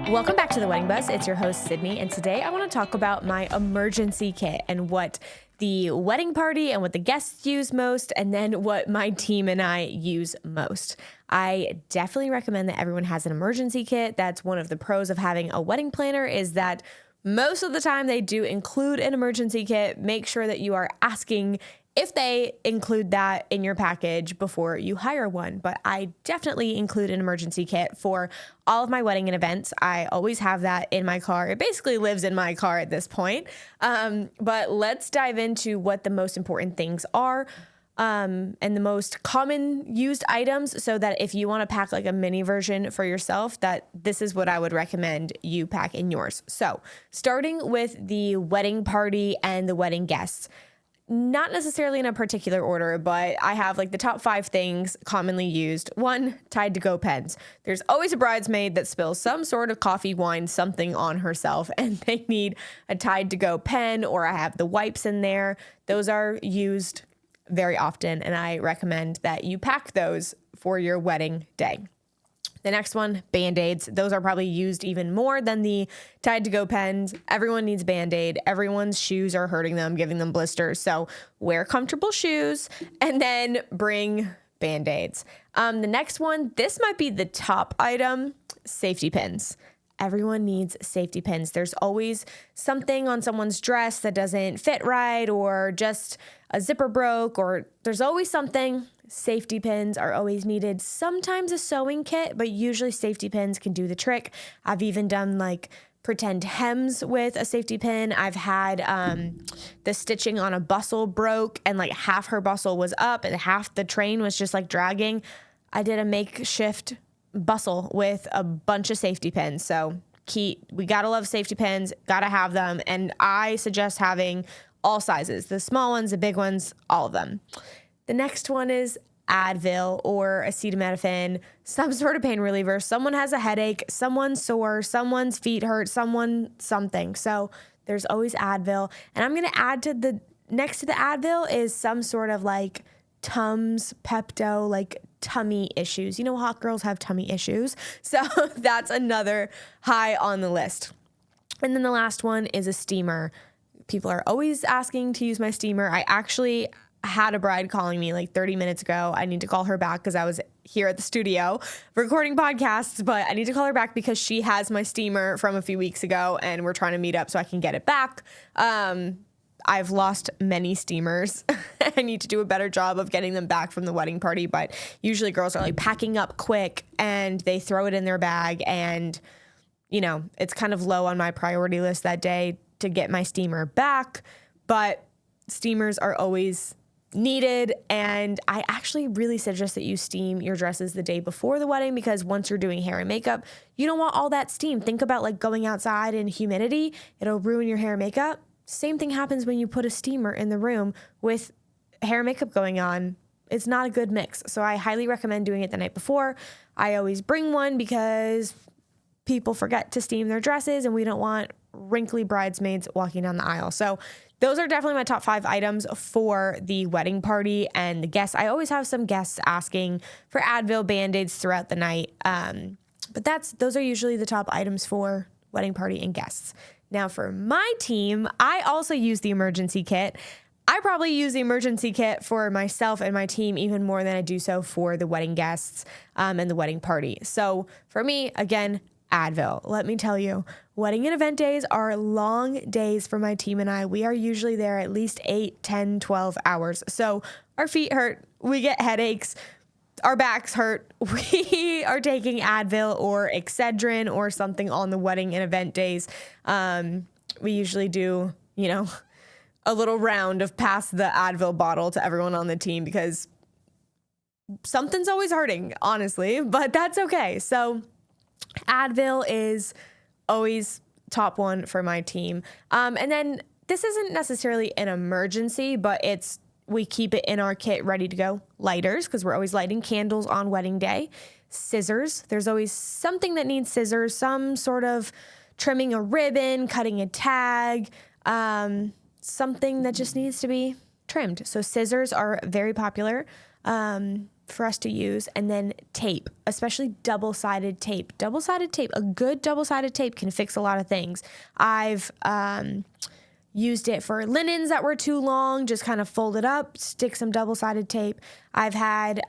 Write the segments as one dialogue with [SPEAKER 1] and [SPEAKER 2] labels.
[SPEAKER 1] Welcome back to the Wedding Buzz. It's your host, Sydney, and today I want to talk about my emergency kit and what the wedding party and what the guests use most, and then what my team and I use most. I definitely recommend that everyone has an emergency kit. That's one of the pros of having a wedding planner, is that most of the time they do include an emergency kit. Make sure that you are asking if they include that in your package before you hire one. But I definitely include an emergency kit for all of my wedding and events. I always have that in my car. It basically lives in my car at this point. But let's dive into what the most important things are and the most common used items, so that if you want to pack like a mini version for yourself, that this is what I would recommend you pack in yours. So starting with the wedding party and the wedding guests. Not necessarily in a particular order, but I have like the top 5 things commonly used. 1, Tide to Go pens. There's always a bridesmaid that spills some sort of coffee, wine, something on herself, and they need a Tide to Go pen, or I have the wipes in there. Those are used very often, and I recommend that you pack those for your wedding day. The next one, Band-Aids. Those are probably used even more than the Tide to Go pens. Everyone needs Band-Aid. Everyone's shoes are hurting them, giving them blisters. So wear comfortable shoes and then bring Band-Aids. The next one, this might be the top item, safety pins. Everyone needs safety pins. There's always something on someone's dress that doesn't fit right, or just a zipper broke, or there's always something. Safety pins are always needed. Sometimes a sewing kit, but usually safety pins can do the trick. I've even done like pretend hems with a safety pin. I've had the stitching on a bustle broke and like half her bustle was up and half the train was just like dragging. I did a makeshift bustle with a bunch of safety pins. So we gotta love safety pins, gotta have them. And I suggest having all sizes, the small ones, the big ones, all of them. The next one is Advil or acetaminophen, some sort of pain reliever. Someone has a headache, someone's sore, someone's feet hurt, something. So there's always Advil. And I'm going to add next to the Advil is some sort of like Tums, Pepto, like tummy issues. You know, hot girls have tummy issues. So that's another high on the list. And then the last one is a steamer. People are always asking to use my steamer. I actually had a bride calling me like 30 minutes ago. I need to call her back because I was here at the studio recording podcasts, but I need to call her back because she has my steamer from a few weeks ago and we're trying to meet up so I can get it back. I've lost many steamers. I need to do a better job of getting them back from the wedding party, but usually girls are like packing up quick and they throw it in their bag, and you know, it's kind of low on my priority list that day to get my steamer back, but steamers are always needed. And I actually really suggest that you steam your dresses the day before the wedding, because once you're doing hair and makeup, you don't want all that steam. Think about like going outside in humidity. It'll ruin your hair and makeup. Same thing happens when you put a steamer in the room with hair and makeup going on. It's not a good mix. So I highly recommend doing it the night before. I always bring one because people forget to steam their dresses and we don't want wrinkly bridesmaids walking down the aisle. So those are definitely my top 5 items for the wedding party and the guests. I always have some guests asking for Advil, Band-Aids throughout the night. But those are usually the top items for wedding party and guests. Now for my team, I also use the emergency kit. I probably use the emergency kit for myself and my team even more than I do so for the wedding guests and the wedding party. So for me, again, Advil. Let me tell you, wedding and event days are long days for my team and I. We are usually there at least 8, 10, 12 hours. So our feet hurt, we get headaches, our backs hurt. We are taking Advil or Excedrin or something on the wedding and event days. We usually do, a little round of pass the Advil bottle to everyone on the team because something's always hurting, honestly, but that's okay. So Advil is always top one for my team. And then this isn't necessarily an emergency, but we keep it in our kit ready to go. Lighters, because we're always lighting candles on wedding day. Scissors. There's always something that needs scissors, some sort of trimming a ribbon, cutting a tag, something that just needs to be trimmed. So scissors are very popular. for us to use. And then tape, especially double-sided tape. Double-sided tape, a good double-sided tape can fix a lot of things. I've used it for linens that were too long, just kind of fold it up, stick some double-sided tape. I've had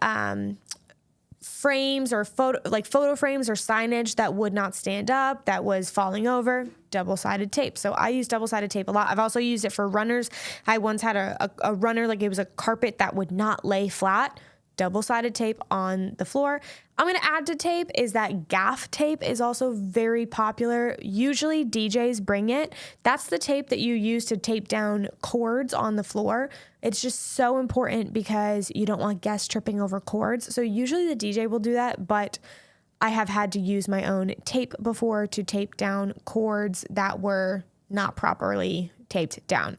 [SPEAKER 1] frames or photo frames or signage that would not stand up, that was falling over, double-sided tape. So I use double-sided tape a lot. I've also used it for runners. I once had a runner, like it was a carpet that would not lay flat, double-sided tape on the floor. I'm going to add to tape is that gaff tape is also very popular. Usually DJs bring it. That's the tape that you use to tape down cords on the floor. It's just so important because you don't want guests tripping over cords. So usually the DJ will do that, but I have had to use my own tape before to tape down cords that were not properly taped down.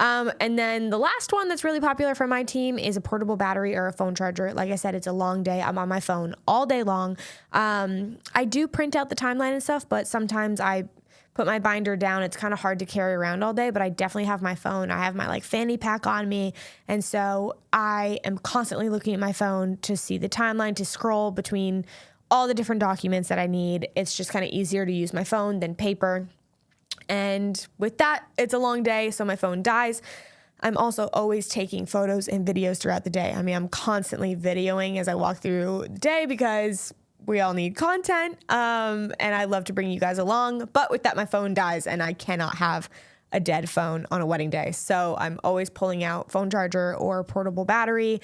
[SPEAKER 1] And then the last one that's really popular for my team is a portable battery or a phone charger. Like I said, it's a long day. I'm on my phone all day long. I do print out the timeline and stuff, but sometimes I put my binder down. It's kind of hard to carry around all day, but I definitely have my phone. I have my fanny pack on me. And so I am constantly looking at my phone to see the timeline, to scroll between all the different documents that I need. It's just kind of easier to use my phone than paper. And with that, it's a long day, so my phone dies. I'm also always taking photos and videos throughout the day. I mean, I'm constantly videoing as I walk through the day because we all need content, and I love to bring you guys along. But with that, my phone dies, and I cannot have a dead phone on a wedding day. So I'm always pulling out phone charger or portable battery.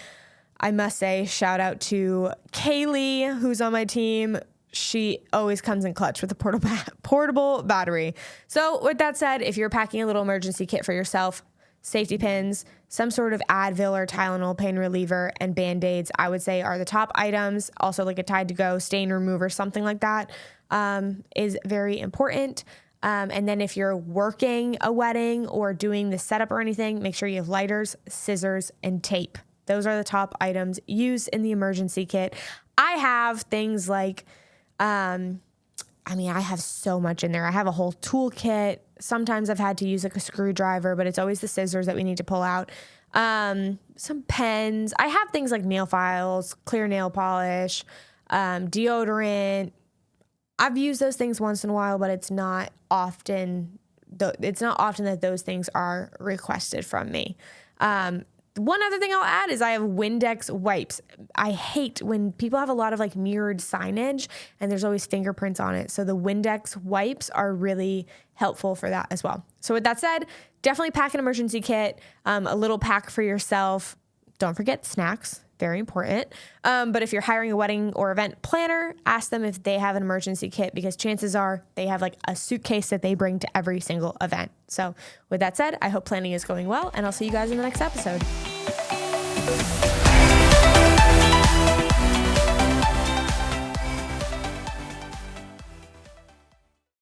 [SPEAKER 1] I must say, shout out to Kaylee, who's on my team. She always comes in clutch with a portable battery. So with that said, if you're packing a little emergency kit for yourself, safety pins, some sort of Advil or Tylenol pain reliever, and Band-Aids, I would say are the top items. Also like a Tide to Go stain remover, something like that, is very important. And then if you're working a wedding or doing the setup or anything, make sure you have lighters, scissors, and tape. Those are the top items used in the emergency kit. I have things like I have so much in there. I have a whole toolkit. Sometimes I've had to use like a screwdriver, but it's always the scissors that we need to pull out. Some pens. I have things like nail files, clear nail polish, deodorant. I've used those things once in a while, but it's not often. It's not often that those things are requested from me. One other thing I'll add is I have Windex wipes. I hate when people have a lot of mirrored signage and there's always fingerprints on it. So the Windex wipes are really helpful for that as well. So with that said, definitely pack an emergency kit, a little pack for yourself. Don't forget snacks, very important. But if you're hiring a wedding or event planner, ask them if they have an emergency kit because chances are they have a suitcase that they bring to every single event. So with that said, I hope planning is going well and I'll see you guys in the next episode.